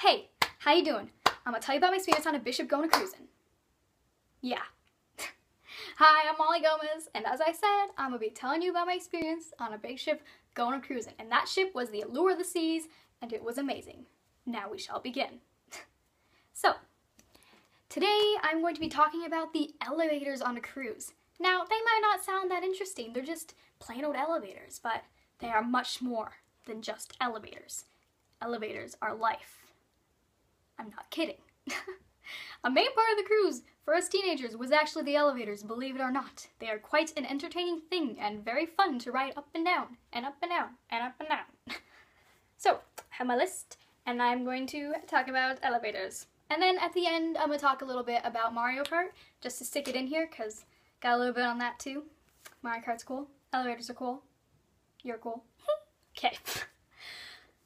Hey, how you doing? I'm gonna tell you about my experience on a big ship going to cruising. Yeah. Hi, I'm Molly Gomez, and as I said, I'm gonna be telling you about my experience on a big ship going to cruising. And that ship was the Allure of the Seas, and it was amazing. Now we shall begin. So, today I'm going to be talking about the elevators on a cruise. Now, they might not sound that interesting, they're just plain old elevators, but they are much more than just elevators. Elevators are life. I'm not kidding. A main part of the cruise for us teenagers was actually the elevators, believe it or not. They are quite an entertaining thing and very fun to ride up and down, and up and down, and up and down. So, I have my list, and I'm going to talk about elevators. And then at the end, I'm going to talk a little bit about Mario Kart, just to stick it in here, because got a little bit on that too. Mario Kart's cool. Elevators are cool. You're cool. Okay.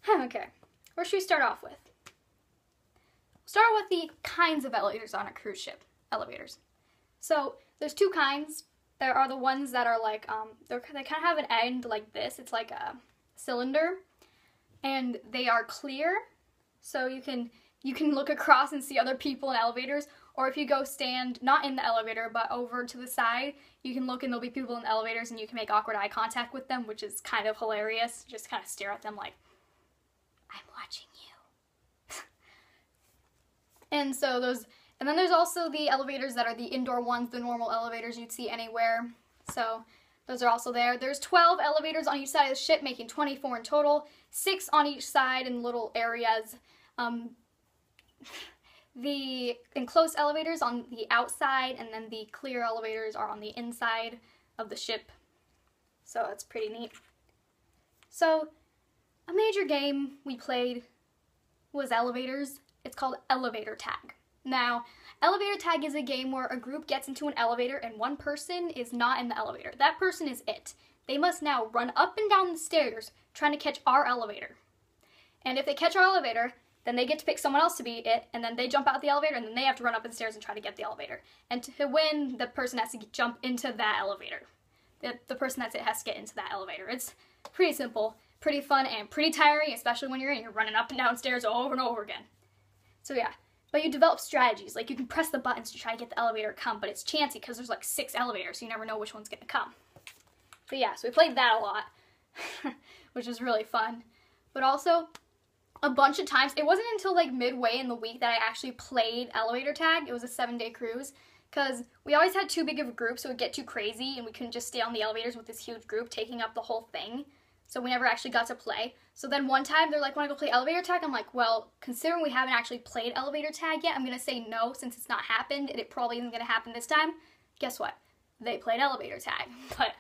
Okay. Where should we start off with? Start with the kinds of elevators on a cruise ship. Elevators. So there's two kinds. There are the ones that are like, they kind of have an end like this. It's like a cylinder, and they are clear, so you can look across and see other people in elevators. Or if you go stand not in the elevator but over to the side, you can look and there'll be people in the elevators and you can make awkward eye contact with them, which is kind of hilarious. Just kind of stare at them like, I'm watching you. And so and then there's also the elevators that are the indoor ones, the normal elevators you'd see anywhere. So those are also there. There's 12 elevators on each side of the ship, making 24 in total, 6 on each side in little areas. The enclosed elevators on the outside, and then the clear elevators are on the inside of the ship. So that's pretty neat. So a major game we played was elevators. It's called elevator tag. Now, elevator tag is a game where a group gets into an elevator and one person is not in the elevator. That person is it. They must now run up and down the stairs trying to catch our elevator. And if they catch our elevator, then they get to pick someone else to be it, and then they jump out the elevator, and then they have to run up the stairs and try to get the elevator. And to win, the person has to jump into that elevator. The person that's it has to get into that elevator. It's pretty simple, pretty fun, and pretty tiring, especially when you're running up and down stairs over and over again. So yeah, but you develop strategies. Like, you can press the buttons to try to get the elevator to come, but it's chancy because there's like 6 elevators, so you never know which one's going to come. But yeah, so we played that a lot, which was really fun. But also, a bunch of times, it wasn't until like midway in the week that I actually played elevator tag. It was a 7-day cruise, because we always had too big of a group, so it would get too crazy, and we couldn't just stay on the elevators with this huge group taking up the whole thing. So we never actually got to play. So then one time they're like, want to go play elevator tag? I'm like, well, considering we haven't actually played elevator tag yet, I'm going to say no since it's not happened, and it probably isn't going to happen this time. Guess what? They played elevator tag. But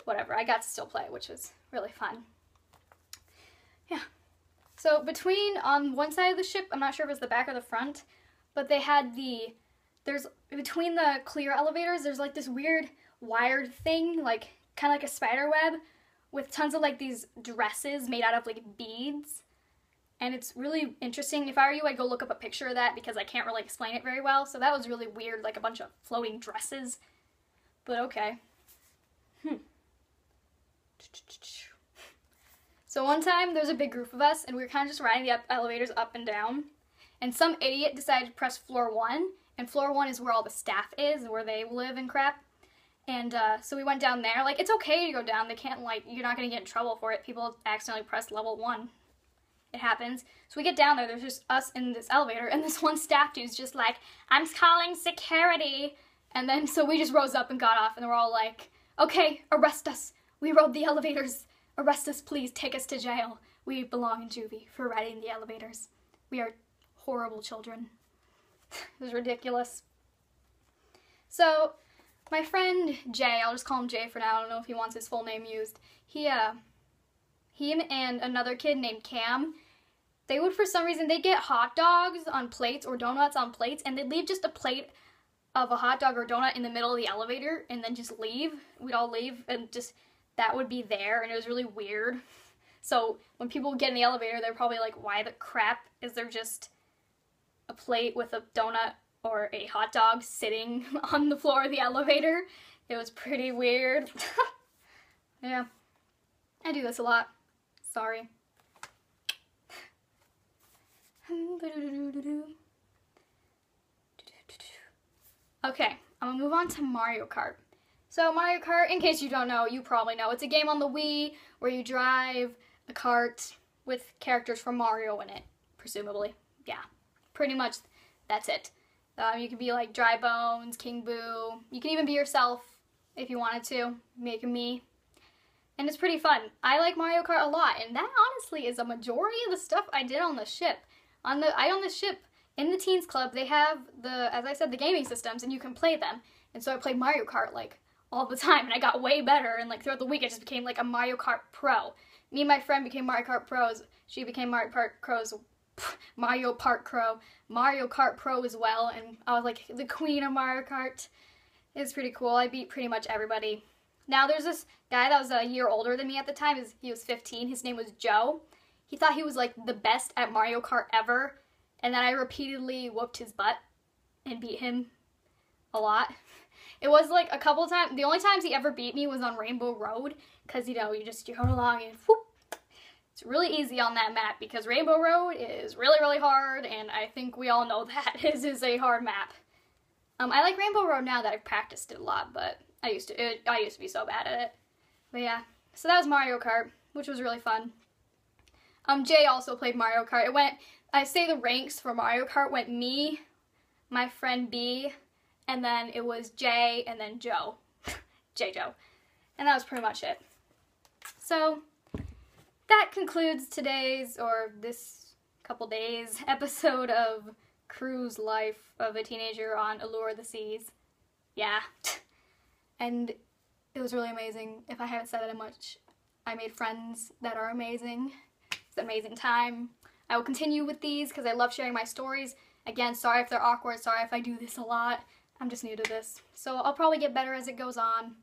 whatever, I got to still play, which was really fun. Yeah. So on one side of the ship, I'm not sure if it's the back or the front, but they had between the clear elevators, there's like this weird wired thing, like kind of like a spider web, with tons of like these dresses made out of like beads. And it's really interesting. If I were you, I'd go look up a picture of that because I can't really explain it very well. So that was really weird, like a bunch of floating dresses. But okay. So one time there was a big group of us and we were kind of just riding the elevators up and down. And some idiot decided to press floor 1. And floor 1 is where all the staff is, where they live and crap. And so we went down there. Like, it's okay to go down. They can't, like, you're not going to get in trouble for it. People accidentally press level 1. It happens. So we get down there. There's just us in this elevator. And this one staff dude's just like, I'm calling security. And then so we just rose up and got off. And we're all like, okay, arrest us. We rode the elevators. Arrest us, please. Take us to jail. We belong in juvie for riding the elevators. We are horrible children. It was ridiculous. So my friend Jay, I'll just call him Jay for now, I don't know if he wants his full name used, him and another kid named Cam, they would, for some reason, they'd get hot dogs on plates or donuts on plates, and they'd leave just a plate of a hot dog or donut in the middle of the elevator, and then just leave. We'd all leave, and just, that would be there, and it was really weird. So when people would get in the elevator, they're probably like, why the crap is there just a plate with a donut or a hot dog sitting on the floor of the elevator? It was pretty weird. Yeah, I do this a lot. Sorry. Okay, I'm gonna move on to Mario Kart. So Mario Kart, in case you don't know, you probably know, it's a game on the Wii where you drive a kart with characters from Mario in it, presumably. Yeah, pretty much that's it. You can be like Dry Bones, King Boo. You can even be yourself if you wanted to, make a me. And it's pretty fun. I like Mario Kart a lot, and that honestly is a majority of the stuff I did on the ship. On the ship, in the Teens Club, they have as I said, the gaming systems, and you can play them. And so I played Mario Kart like all the time, and I got way better, and like throughout the week I just became like a Mario Kart pro. Me and my friend became Mario Kart pros. She became Mario Kart pro as well, and I was like the queen of Mario Kart. It's pretty cool. I beat pretty much everybody. Now there's this guy that was a year older than me at the time. He was 15. His name was Joe. He thought he was like the best at Mario Kart ever, and then I repeatedly whooped his butt and beat him a lot. It was like a couple of times. The only times he ever beat me was on Rainbow Road, because you know, you're going along and whoop. It's really easy on that map because Rainbow Road is really, really hard, and I think we all know that it is a hard map. I like Rainbow Road now that I've practiced it a lot, but I used to be so bad at it. But yeah, so that was Mario Kart, which was really fun. Jay also played Mario Kart. I say the ranks for Mario Kart went me, my friend B, and then it was Jay, and then Joe. Joe. And that was pretty much it. So that concludes this couple days episode of Cruise Life of a Teenager on Allure the Seas. Yeah. And it was really amazing. If I haven't said it much, I made friends that are amazing. It's an amazing time. I will continue with these because I love sharing my stories. Again, sorry if they're awkward. Sorry if I do this a lot. I'm just new to this. So I'll probably get better as it goes on.